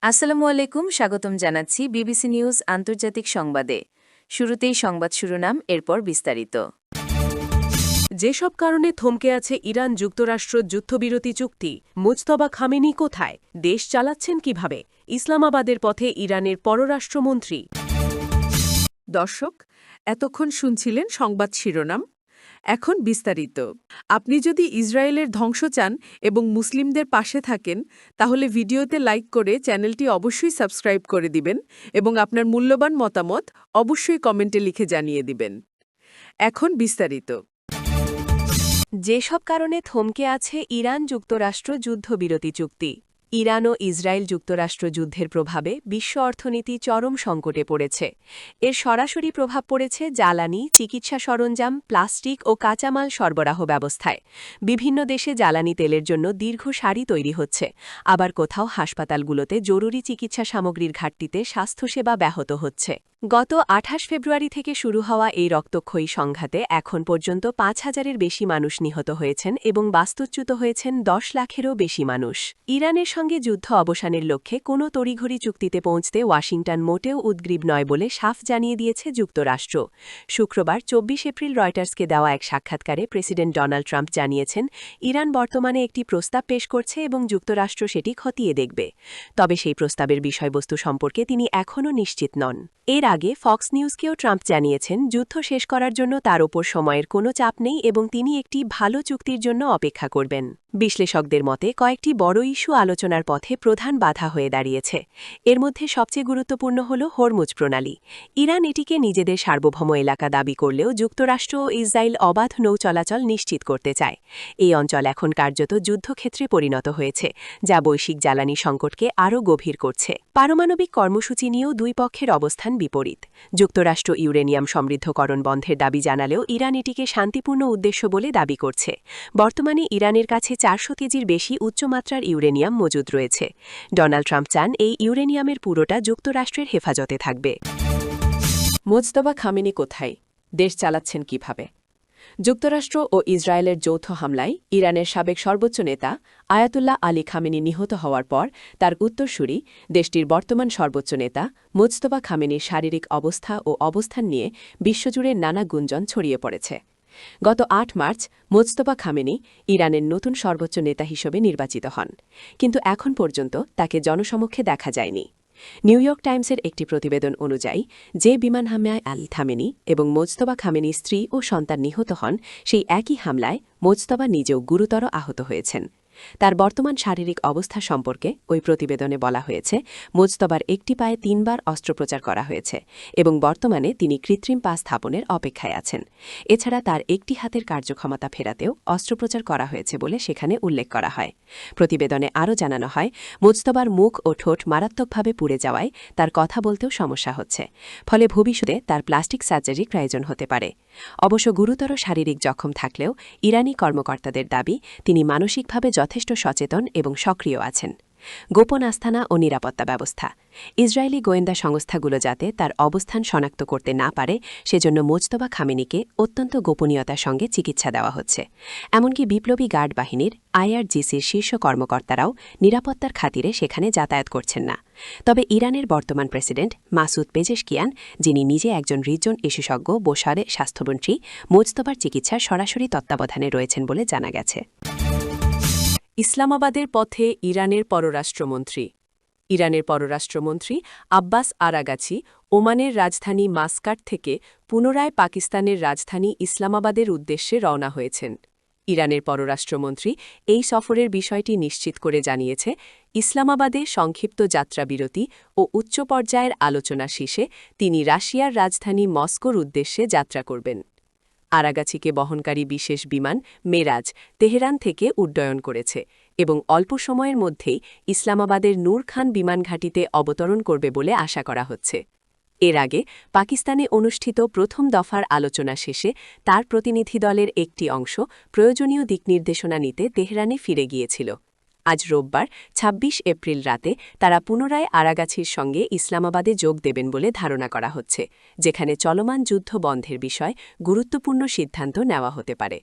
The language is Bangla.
আসসালামু আলাইকুম, স্বাগতম জানাচ্ছি বিবিসি নিউজ আন্তর্জাতিক সংবাদে। শুরুতেই সংবাদ শিরোনাম, এরপর বিস্তারিত। যেসব কারণে থমকে আছে ইরান যুক্তরাষ্ট্র যুদ্ধবিরতি চুক্তি, মুজতবা খামেনি কোথায়, দেশ চালাচ্ছেন কিভাবে, ইসলামাবাদের পথে ইরানের পররাষ্ট্রমন্ত্রী। দর্শক, এতক্ষণ শুনছিলেন সংবাদ শিরোনাম। এখন বিস্তারিত। আপনি যদি ইসরায়েলের ধ্বংস চান এবং মুসলিমদের পাশে থাকেন, তাহলে ভিডিওতে লাইক করে চ্যানেলটি অবশ্যই সাবস্ক্রাইব করে দিবেন এবং আপনার মূল্যবান মতামত অবশ্যই কমেন্টে লিখে জানিয়ে দিবেন। এখন বিস্তারিত। যেসব কারণে থমকে আছে ইরান যুক্তরাষ্ট্র যুদ্ধবিরতি চুক্তি। ইরান ও ইসরায়েল যুক্তরাষ্ট্র যুদ্ধের প্রভাবে বিশ্ব অর্থনীতি চরম সংকটে পড়েছে। এর সরাসরি প্রভাব পড়েছে জ্বালানি, চিকিৎসা সরঞ্জাম, প্লাস্টিক ও কাঁচামাল সরবরাহ ব্যবস্থায়। বিভিন্ন দেশে জ্বালানি তেলের জন্য দীর্ঘ সারি তৈরি হচ্ছে, আবার কোথাও হাসপাতালগুলোতে জরুরি চিকিৎসা সামগ্রীর ঘাটতিতে স্বাস্থ্যসেবা ব্যাহত হচ্ছে। গত ২৮ ফেব্রুয়ারি থেকে শুরু হওয়া এই রক্তক্ষয়ী সংঘাতে এখন পর্যন্ত ৫,০০০-এর বেশি মানুষ নিহত হয়েছেন এবং বাস্তুচ্যুত হয়েছেন ১০ লাখেরও বেশি মানুষ। ইরানের সঙ্গে যুদ্ধ অবসানের লক্ষ্যে কোনো তড়িঘড়ি চুক্তিতে পৌঁছতে ওয়াশিংটন মোটেও উদ্গ্রীব নয় বলে সাফ জানিয়ে দিয়েছে যুক্তরাষ্ট্র। শুক্রবার ২৪ এপ্রিল রয়টার্সকে দেওয়া এক সাক্ষাৎকারে প্রেসিডেন্ট ডোনাল্ড ট্রাম্প জানিয়েছেন, ইরান বর্তমানে একটি প্রস্তাব পেশ করছে এবং যুক্তরাষ্ট্র সেটি খতিয়ে দেখবে। তবে সেই প্রস্তাবের বিষয়বস্তু সম্পর্কে তিনি এখনও নিশ্চিত নন। এর আগে ফক্স নিউজকেও ট্রাম্প জানিয়েছেন, যুদ্ধ শেষ করার জন্য তার ওপর সময়ের কোনো চাপ নেই এবং তিনি একটি ভালো চুক্তির জন্য অপেক্ষা করবেন। বিশ্লেষকদের মতে কয়েকটি বড় ইস্যু আলোচনার পথে প্রধান বাধা হয়ে দাঁড়িয়েছে। এর মধ্যে সবচেয়ে গুরুত্বপূর্ণ হল হরমুজ প্রণালী। ইরান এটিকে নিজেদের সার্বভৌম এলাকা দাবি করলেও যুক্তরাষ্ট্র ও ইসরায়েল অবাধ নৌ চলাচল নিশ্চিত করতে চায়। এই অঞ্চল এখন কার্যত যুদ্ধক্ষেত্রে পরিণত হয়েছে, যা বৈশ্বিক জ্বালানি সংকটকে আরও গভীর করছে। পারমাণবিক কর্মসূচি নিয়েও দুই পক্ষের অবস্থান বিপরীত। যুক্তরাষ্ট্র ইউরেনিয়াম সমৃদ্ধকরণ বন্ধের দাবি জানালেও ইরান এটিকে শান্তিপূর্ণ উদ্দেশ্য বলে দাবি করছে। বর্তমানে ইরানের কাছে ৪০০ কেজির বেশি উচ্চমাত্রার ইউরেনিয়াম মজুদ রয়েছে। ডোনাল্ড ট্রাম্প চান এই ইউরেনিয়ামের পুরোটা যুক্তরাষ্ট্রের হেফাজতে থাকবে। মুজতবা খামেনি কোথায়, দেশ চালাচ্ছেন কিভাবে। যুক্তরাষ্ট্র ও ইসরায়েলের যৌথ হামলায় ইরানের সাবেক সর্বোচ্চ নেতা আয়াতুল্লাহ আলী খামেনি নিহত হওয়ার পর তার উত্তরসূরি, দেশটির বর্তমান সর্বোচ্চ নেতা মুজতবা খামেনির শারীরিক অবস্থা ও অবস্থান নিয়ে বিশ্বজুড়ে নানা গুঞ্জন ছড়িয়ে পড়েছে। গত ৮ মার্চ মুজতবা খামেনি ইরানের নতুন সর্বোচ্চ নেতা হিসেবে নির্বাচিত হন, কিন্তু এখন পর্যন্ত তাকে জনসমক্ষে দেখা যায়নি। নিউ ইয়র্ক টাইমসের একটি প্রতিবেদন অনুযায়ী, যে বিমান হামলায় আল খামেনি এবং মোজতবা খামেনির স্ত্রী ও সন্তান নিহত হন, সেই একই হামলায় মোজতবা নিজেও গুরুতর আহত হয়েছেন। তার বর্তমান শারীরিক অবস্থা সম্পর্কে ওই প্রতিবেদনে বলা হয়েছে, মোজতবার একটি পায়ে ৩ বার অস্ত্রোপচার করা হয়েছে এবং বর্তমানে তিনি কৃত্রিম পা স্থাপনের অপেক্ষায় আছেন। এছাড়া তার একটি হাতের কার্যক্ষমতা ফেরাতেও অস্ত্রোপচার করা হয়েছে বলে সেখানে উল্লেখ করা হয়। প্রতিবেদনে আরও জানানো হয়, মোজতবার মুখ ও ঠোঁট মারাত্মকভাবে পুড়ে যাওয়ায় তার কথা বলতেও সমস্যা হচ্ছে, ফলে ভবিষ্যতে তার প্লাস্টিক সার্জারি প্রয়োজন হতে পারে। অবশ্য গুরুতর শারীরিক জখম থাকলেও ইরানি কর্মকর্তাদের দাবি, তিনি মানসিকভাবে যথেষ্ট সচেতন এবং সক্রিয় আছেন। গোপন আস্তানা ও নিরাপত্তা ব্যবস্থা। ইসরায়েলি গোয়েন্দা সংস্থাগুলো যাতে তার অবস্থান শনাক্ত করতে না পারে, সেজন্য মোজতবা খামেনিকে অত্যন্ত গোপনীয়তার সঙ্গে চিকিৎসা দেওয়া হচ্ছে। এমনকি বিপ্লবী গার্ড বাহিনীর IRGCর শীর্ষ কর্মকর্তারাও নিরাপত্তার খাতিরে সেখানে যাতায়াত করছেন না। তবে ইরানের বর্তমান প্রেসিডেন্ট মাসুদ পেজেশকিয়ান, যিনি নিজে একজন হৃদযন্ত্র বিশেষজ্ঞ বসারে স্বাস্থ্যমন্ত্রী, মোজতবার চিকিৎসার সরাসরি তত্ত্বাবধানে রয়েছেন বলে জানা গেছে। ইসলামাবাদের পথে ইরানের পররাষ্ট্রমন্ত্রী। ইরানের পররাষ্ট্রমন্ত্রী আব্বাস আরাগাচি ওমানের রাজধানী মাস্কাট থেকে পুনরায় পাকিস্তানের রাজধানী ইসলামাবাদের উদ্দেশ্যে রওনা হয়েছেন। ইরানের পররাষ্ট্রমন্ত্রী এই সফরের বিষয়টি নিশ্চিত করে জানিয়েছে, ইসলামাবাদে সংক্ষিপ্ত যাত্রাবিরতি ও উচ্চ পর্যায়ের আলোচনা শেষে তিনি রাশিয়ার রাজধানী মস্কোর উদ্দেশ্যে যাত্রা করবেন। আরাগাচিকে বহনকারী বিশেষ বিমান মেরাজ তেহরান থেকে উড্ডয়ন করেছে এবং অল্প সময়ের মধ্যেই ইসলামাবাদের নূর খান বিমান ঘাঁটিতে অবতরণ করবে বলে আশা করা হচ্ছে। এর আগে পাকিস্তানে অনুষ্ঠিত প্রথম দফার আলোচনা শেষে তার প্রতিনিধি দলের একটি অংশ প্রয়োজনীয় দিকনির্দেশনা নিতে তেহরানে ফিরে গিয়েছিল। আজ রোববার ২৬ এপ্রিল রাতে তারা পুনরায় আরাগাছির সঙ্গে ইসলামাবাদে যোগ দেবেন বলে ধারণা করা হচ্ছে, যেখানে চলমান যুদ্ধ বন্ধের বিষয় গুরুত্বপূর্ণ সিদ্ধান্ত নেওয়া হতে পারে।